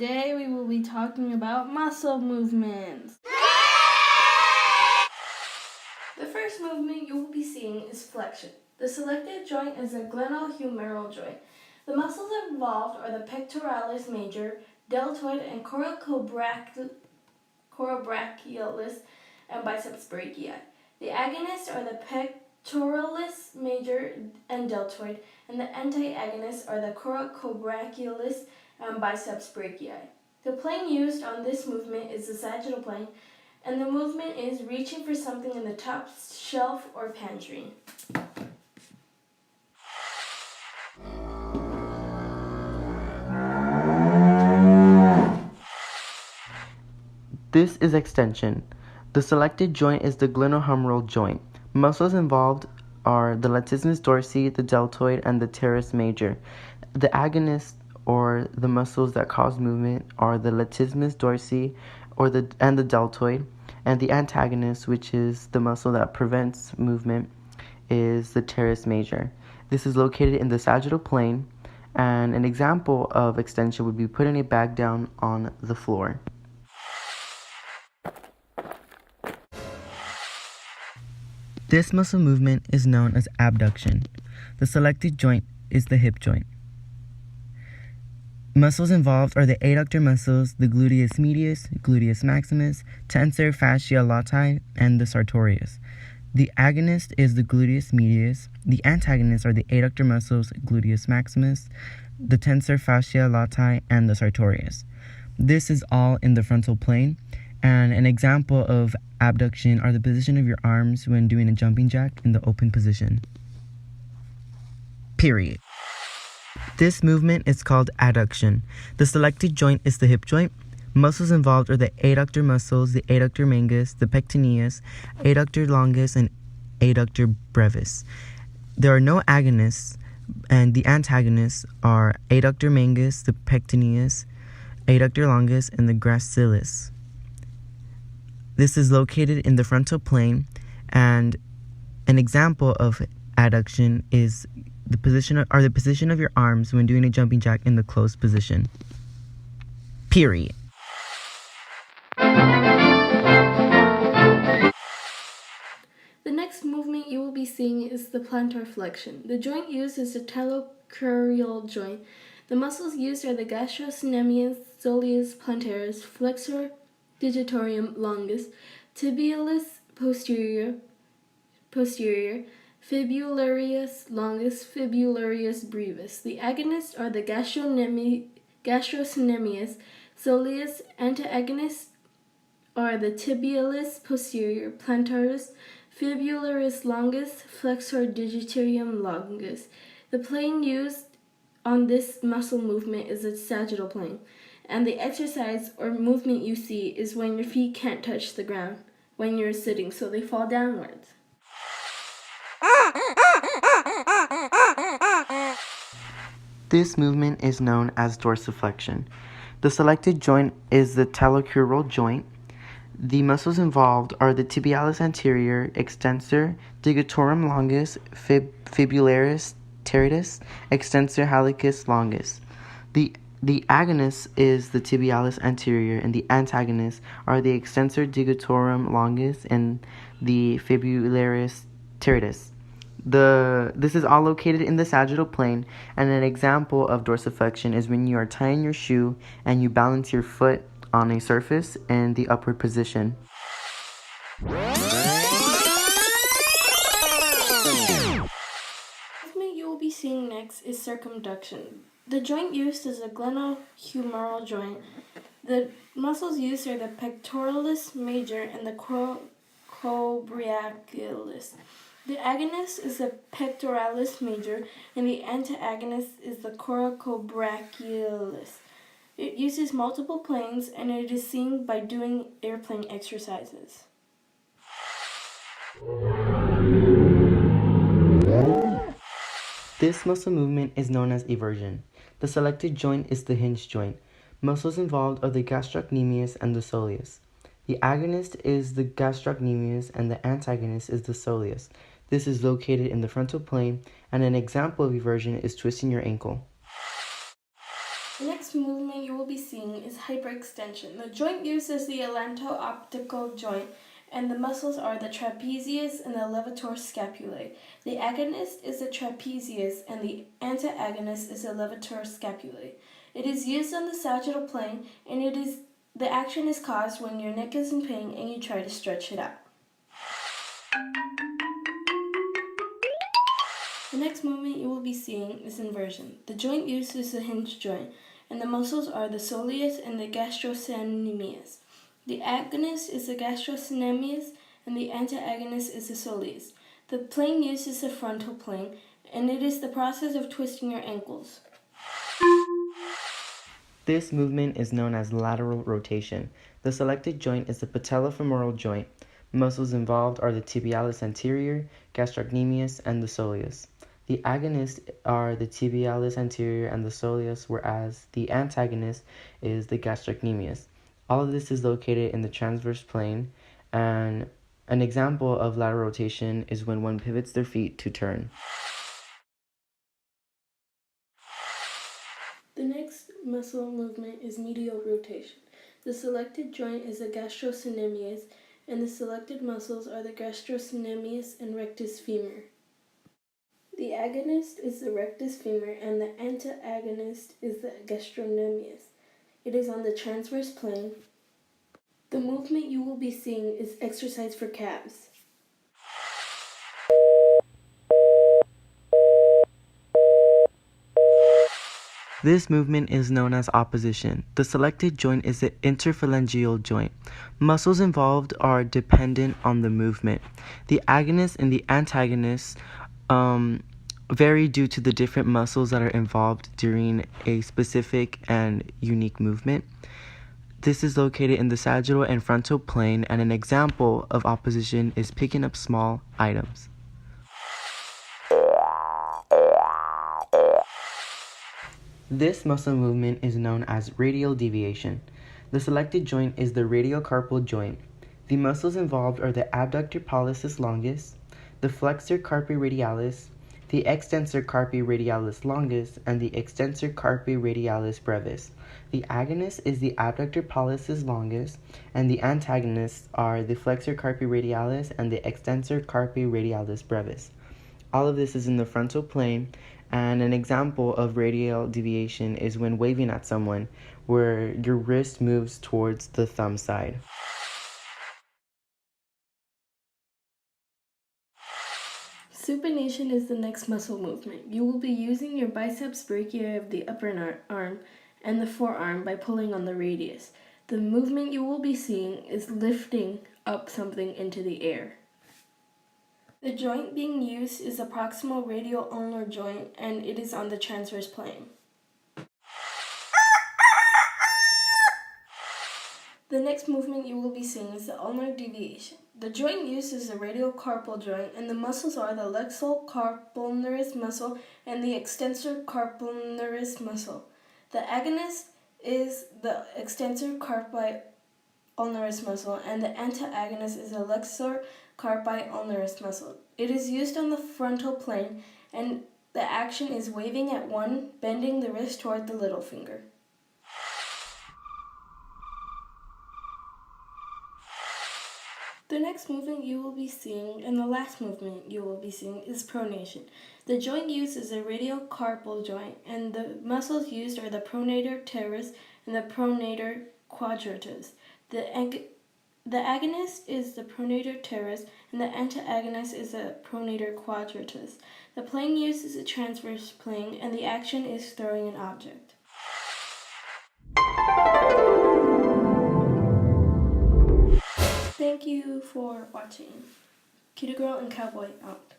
Today we will be talking about muscle movements. The first movement you will be seeing is flexion. The selected joint is the glenohumeral joint. The muscles involved are the pectoralis major, deltoid, and coracobrachialis and biceps brachii. The agonists are the pectoralis major and deltoid, and the antagonists are the coracobrachialis and biceps brachii. The plane used on this movement is the sagittal plane, and the movement is reaching for something in the top shelf or pantry. This is extension. The selected joint is the glenohumeral joint. Muscles involved are the latissimus dorsi, the deltoid, and the teres major. The agonists, or the muscles that cause movement, are the latissimus dorsi and the deltoid, and the antagonist, which is the muscle that prevents movement, is the teres major. This is located in the sagittal plane, and an example of extension would be putting a bag down on the floor. This muscle movement is known as abduction. The selected joint is the hip joint. Muscles involved are the adductor muscles, the gluteus medius, gluteus maximus, tensor fascia lati, and the sartorius. The agonist is the gluteus medius. The antagonists are the adductor muscles, gluteus maximus, the tensor fascia lati, and the sartorius. This is all in the frontal plane, and an example of abduction are the position of your arms when doing a jumping jack in the open position. Period. This movement is called adduction. The selected joint is the hip joint. Muscles involved are the adductor muscles, the adductor mangus, the pectineus, adductor longus, and adductor brevis. There are no agonists, and the antagonists are adductor mangus, the pectineus, adductor longus, and the gracilis. This is located in the frontal plane, and an example of adduction is the position of your arms when doing a jumping jack in the closed position. Period. The next movement you will be seeing is the plantar flexion. The joint used is the talocrural joint. The muscles used are the gastrocnemius, soleus plantaris, flexor digitorum longus, tibialis posterior, fibularius longus, fibularius brevis. The agonists are the gastrocnemius, soleus. Antagonists are the tibialis posterior, plantaris, fibularis longus, flexor digitorum longus. The plane used on this muscle movement is the sagittal plane, and the exercise or movement you see is when your feet can't touch the ground when you're sitting, so they fall downwards. This movement is known as dorsiflexion. The selected joint is the talocrural joint. The muscles involved are the tibialis anterior, extensor digitorum longus, fibularis tereis, extensor hallucis longus. The agonist is the tibialis anterior, and the antagonists are the extensor digitorum longus and the fibularis tereis. This is all located in the sagittal plane, and an example of dorsiflexion is when you are tying your shoe and you balance your foot on a surface in the upward position. The movement you will be seeing next is circumduction. The joint used is the glenohumeral joint. The muscles used are the pectoralis major and the coracobrachialis. The agonist is the pectoralis major, and the antagonist is the coracobrachialis. It uses multiple planes, and it is seen by doing airplane exercises. This muscle movement is known as eversion. The selected joint is the hinge joint. Muscles involved are the gastrocnemius and the soleus. The agonist is the gastrocnemius and the antagonist is the soleus. This is located in the frontal plane, and an example of eversion is twisting your ankle. The next movement you will be seeing is hyperextension. The joint used is the atlanto-optical joint, and the muscles are the trapezius and the levator scapulae. The agonist is the trapezius, and the antagonist is the levator scapulae. It is used on the sagittal plane, and the action is caused when your neck is in pain and you try to stretch it out. The next movement you will be seeing is inversion. The joint used is the hinge joint, and the muscles are the soleus and the gastrocnemius. The agonist is the gastrocnemius, and the antagonist is the soleus. The plane used is the frontal plane, and it is the process of twisting your ankles. This movement is known as lateral rotation. The selected joint is the patellofemoral joint. Muscles involved are the tibialis anterior, gastrocnemius, and the soleus. The agonists are the tibialis anterior and the soleus, whereas the antagonist is the gastrocnemius. All of this is located in the transverse plane, and an example of lateral rotation is when one pivots their feet to turn. The next muscle movement is medial rotation. The selected joint is the gastrocnemius, and the selected muscles are the gastrocnemius and rectus femur. The agonist is the rectus femur, and the antagonist is the gastrocnemius. It is on the transverse plane. The movement you will be seeing is exercise for calves. This movement is known as opposition. The selected joint is the interphalangeal joint. Muscles involved are dependent on the movement. The agonist and the antagonist vary due to the different muscles that are involved during a specific and unique movement. This is located in the sagittal and frontal plane, and an example of opposition is picking up small items. This muscle movement is known as radial deviation. The selected joint is the radiocarpal joint. The muscles involved are the abductor pollicis longus, the flexor carpi radialis, the extensor carpi radialis longus, and the extensor carpi radialis brevis. The agonist is the abductor pollicis longus, and the antagonists are the flexor carpi radialis and the extensor carpi radialis brevis. All of this is in the frontal plane, and an example of radial deviation is when waving at someone, where your wrist moves towards the thumb side. Supination is the next muscle movement. You will be using your biceps brachii of the upper arm and the forearm by pulling on the radius. The movement you will be seeing is lifting up something into the air. The joint being used is the proximal radial ulnar joint, and it is on the transverse plane. The next movement you will be seeing is the ulnar deviation. The joint used is the radiocarpal joint, and the muscles are the flexor carpulnaris muscle and the extensor carpulnaris muscle. The agonist is the extensor carpi ulnaris muscle, and the antagonist is the flexor carpi ulnaris muscle. It is used on the frontal plane, and the action is waving at one, bending the wrist toward the little finger. The next movement you will be seeing, and the last movement you will be seeing, is pronation. The joint used is a radiocarpal joint, and the muscles used are the pronator teres and the pronator quadratus. The agonist is the pronator teres, and the antagonist is the pronator quadratus. The plane used is a transverse plane, and the action is throwing an object. Thank you for watching. Kitty Girl and Cowboy out.